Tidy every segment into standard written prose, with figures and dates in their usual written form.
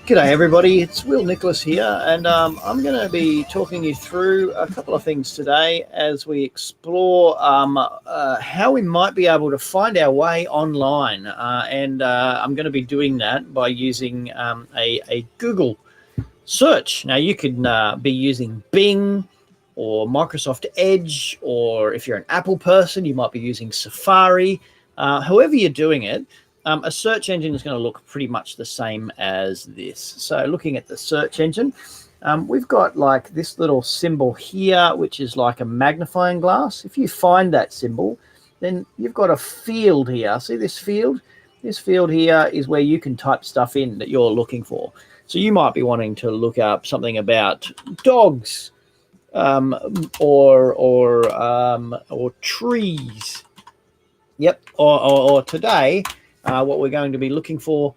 G'day everybody, it's Will Nicholas here, and I'm going to be talking you through a couple of things today as we explore how we might be able to find our way online, and I'm going to be doing that by using a Google search. Now you could be using Bing or Microsoft Edge, or if you're an Apple person, you might be using Safari. However you're doing it, a search engine is going to look pretty much the same as this. So looking at the search engine, we've got like this little symbol here, which is like a magnifying glass. If you find that symbol, then you've got a field here. See this field? This field here is where you can type stuff in that you're looking for. So you might be wanting to look up something about dogs, or trees. Yep. Or today, what we're going to be looking for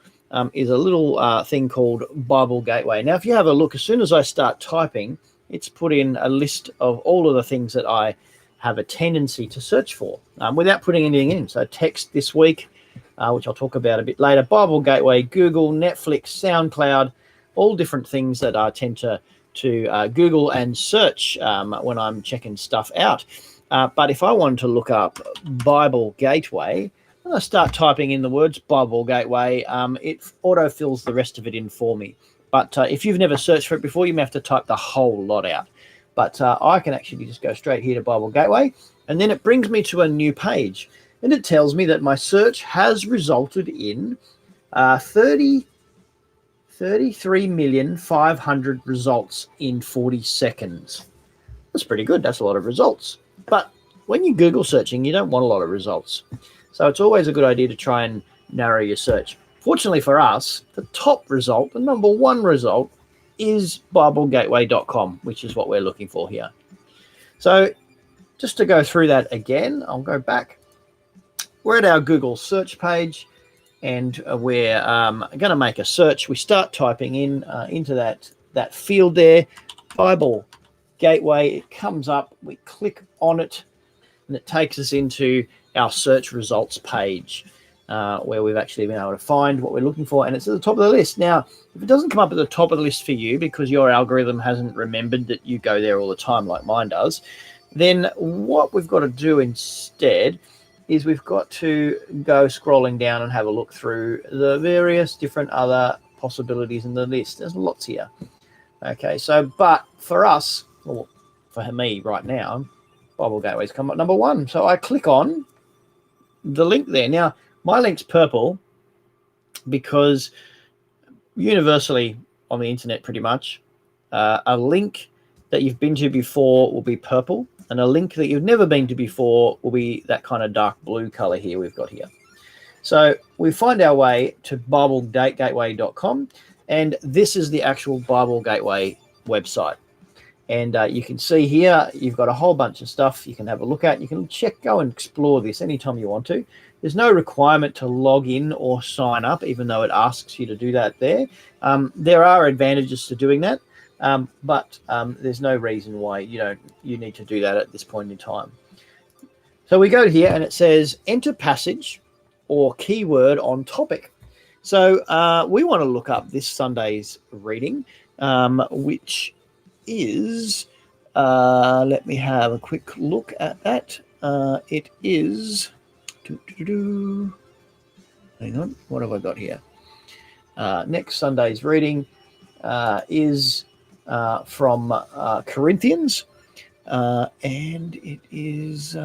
is a little thing called Bible Gateway. Now, if you have a look, as soon as I start typing, it's put in a list of all of the things that I have a tendency to search for without putting anything in. So text this week, which I'll talk about a bit later, Bible Gateway, Google, Netflix, SoundCloud, all different things that I tend to Google and search when I'm checking stuff out. But if I wanted to look up Bible Gateway, when I start typing in the words Bible Gateway, it auto-fills the rest of it in for me. But if you've never searched for it before, you may have to type the whole lot out. But I can actually just go straight here to Bible Gateway, and then it brings me to a new page. And it tells me that my search has resulted in 33,500,000 results in 40 seconds. That's pretty good. That's a lot of results. But when you're Google searching, you don't want a lot of results. So it's always a good idea to try and narrow your search. Fortunately for us, the top result, the number one result, is BibleGateway.com, which is what we're looking for here. So just to go through that again, I'll go back. We're at our Google search page, and we're going to make a search. We start typing in into that field there, Bible Gateway. It comes up, we click on it, and it takes us into our search results page where we've actually been able to find what we're looking for, and it's at the top of the list. Now, if it doesn't come up at the top of the list for you because your algorithm hasn't remembered that you go there all the time like mine does, then what we've got to do instead is we've got to go scrolling down and have a look through the various different other possibilities in the list. There's lots here. Okay, so, but for us, or for me right now, Bible Gateway's come up number one. So I click on the link there. Now, my link's purple because universally on the internet pretty much, a link that you've been to before will be purple, and a link that you've never been to before will be that kind of dark blue color here we've got here. So we find our way to BibleGateway.com, and this is the actual Bible Gateway website. And you can see here, you've got a whole bunch of stuff you can have a look at. You can go and explore this anytime you want to. There's no requirement to log in or sign up, even though it asks you to do that there. There are advantages to doing that, but there's no reason why you need to do that at this point in time. So we go here and it says enter passage or keyword on topic. So we want to look up this Sunday's reading, which is, let me have a quick look at that. It is, hang on, what have I got here? Next Sunday's reading is from Corinthians, and it is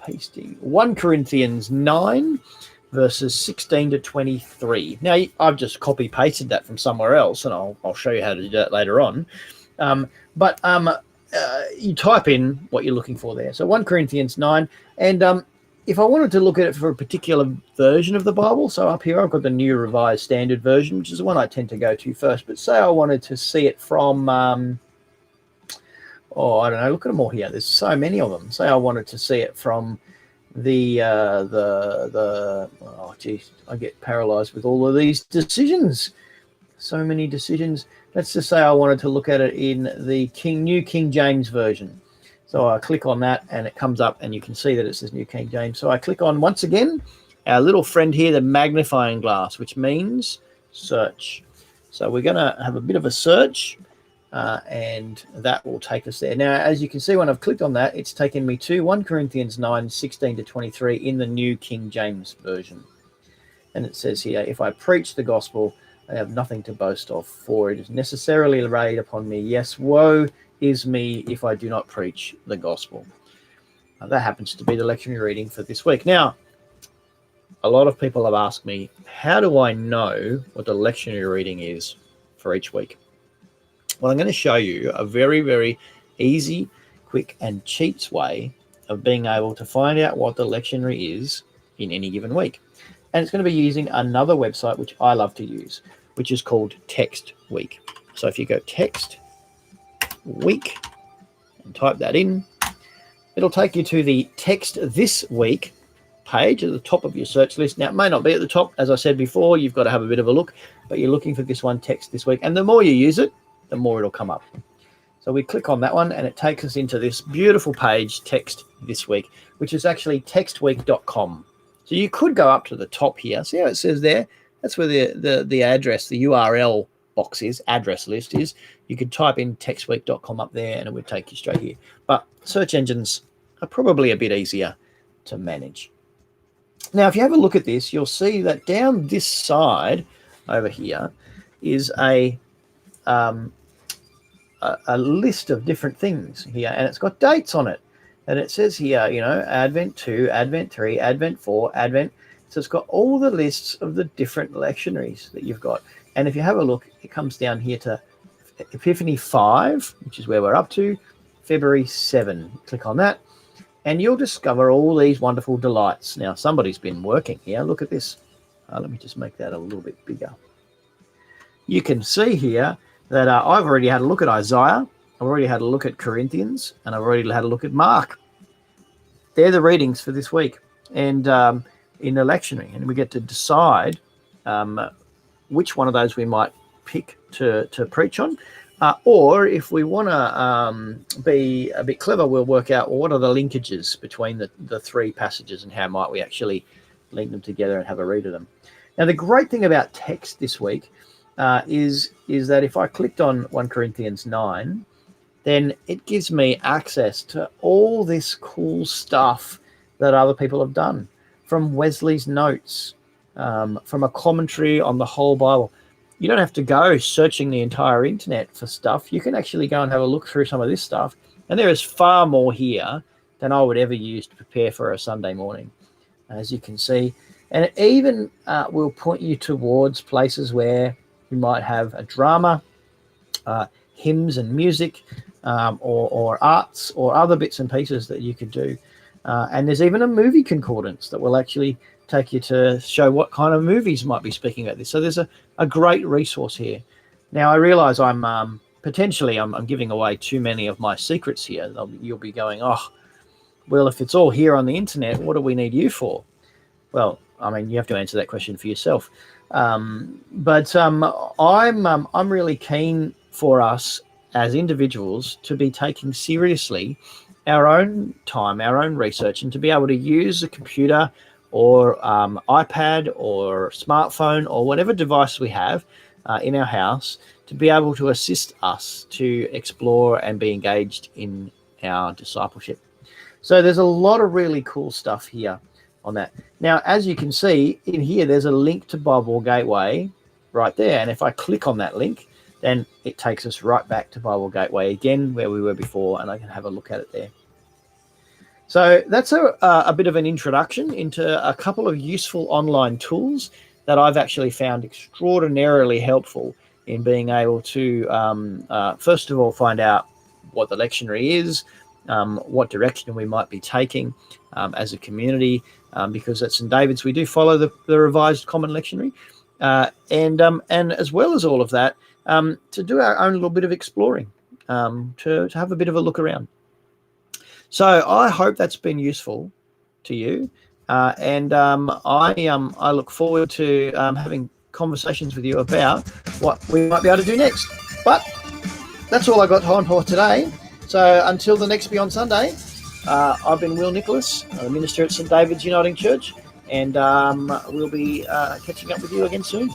pasting 1 Corinthians 9 verses 16 to 23. Now, I've just copy pasted that from somewhere else, and I'll show you how to do that later on. But you type in what you're looking for there. So 1 Corinthians 9, and if I wanted to look at it for a particular version of the Bible, so up here I've got the New Revised Standard Version, which is the one I tend to go to first. But say I wanted to see it from, I don't know, look at them all here. There's so many of them. Say I wanted to see it from oh geez, I get paralyzed with all of these decisions. So many decisions. Let's just say I wanted to look at it in the New King James Version. So I click on that and it comes up and you can see that it says New King James. So I click on, once again, our little friend here, the magnifying glass, which means search. So we're going to have a bit of a search, and that will take us there. Now, as you can see, when I've clicked on that, it's taken me to 1 Corinthians 9, 16 to 23 in the New King James Version. And it says here, if I preach the gospel, I have nothing to boast of, for it is necessarily laid upon me. Yes, woe is me if I do not preach the gospel. That happens to be the lectionary reading for this week. Now, a lot of people have asked me, how do I know what the lectionary reading is for each week? Well, I'm going to show you a very, very easy, quick, and cheats way of being able to find out what the lectionary is in any given week. And it's going to be using another website which I love to use, which is called Text Week. So if you go Text Week and type that in, it'll take you to the Text This Week page at the top of your search list. Now, it may not be at the top. As I said before, you've got to have a bit of a look, but you're looking for this one, Text This Week. And the more you use it, the more it'll come up. So we click on that one and it takes us into this beautiful page, Text This Week, which is actually textweek.com. So you could go up to the top here. See how it says there? That's where the address, the URL box is, address list is. You could type in textweek.com up there and it would take you straight here. But search engines are probably a bit easier to manage. Now, if you have a look at this, you'll see that down this side over here is a list of different things here, and it's got dates on it. And it says here, you know, Advent 2, Advent 3, Advent 4, Advent. So it's got all the lists of the different lectionaries that you've got. And if you have a look, it comes down here to Epiphany 5, which is where we're up to, February 7. Click on that, and you'll discover all these wonderful delights. Now, somebody's been working here. Look at this. Let me just make that a little bit bigger. You can see here that I've already had a look at Isaiah. I've already had a look at Corinthians, and I've already had a look at Mark. They're the readings for this week, and in the lectionary, and we get to decide which one of those we might pick to preach on, or if we want to be a bit clever, we'll work out, well, what are the linkages between the three passages and how might we actually link them together and have a read of them. Now, the great thing about text this week is that if I clicked on 1 Corinthians 9, then it gives me access to all this cool stuff that other people have done, from Wesley's notes, from a commentary on the whole Bible. You don't have to go searching the entire internet for stuff. You can actually go and have a look through some of this stuff, and there is far more here than I would ever use to prepare for a Sunday morning, as you can see. And it even will point you towards places where you might have a drama, hymns and music, or arts or other bits and pieces that you could do. And there's even a movie concordance that will actually take you to show what kind of movies might be speaking about this. So there's a great resource here. Now, I realize I'm potentially giving away too many of my secrets here. You'll be going, oh, well, if it's all here on the internet, what do we need you for? Well, I mean, you have to answer that question for yourself. But I'm really keen for us as individuals to be taking seriously our own time, our own research, and to be able to use a computer or iPad or smartphone or whatever device we have in our house to be able to assist us to explore and be engaged in our discipleship. So there's a lot of really cool stuff here on that. Now, as you can see in here, there's a link to Bible Gateway right there. And if I click on that link, then it takes us right back to Bible Gateway again, where we were before, and I can have a look at it there. So that's a bit of an introduction into a couple of useful online tools that I've actually found extraordinarily helpful in being able to, first of all, find out what the lectionary is, what direction we might be taking as a community, because at St. David's we do follow the Revised Common Lectionary, and as well as all of that, to do our own little bit of exploring, to have a bit of a look around. So I hope that's been useful to you, and I look forward to having conversations with you about what we might be able to do next. But that's all I got time for today. So until the next Beyond Sunday, I've been Will Nicholas, a minister at St. David's Uniting Church, and we'll be catching up with you again soon.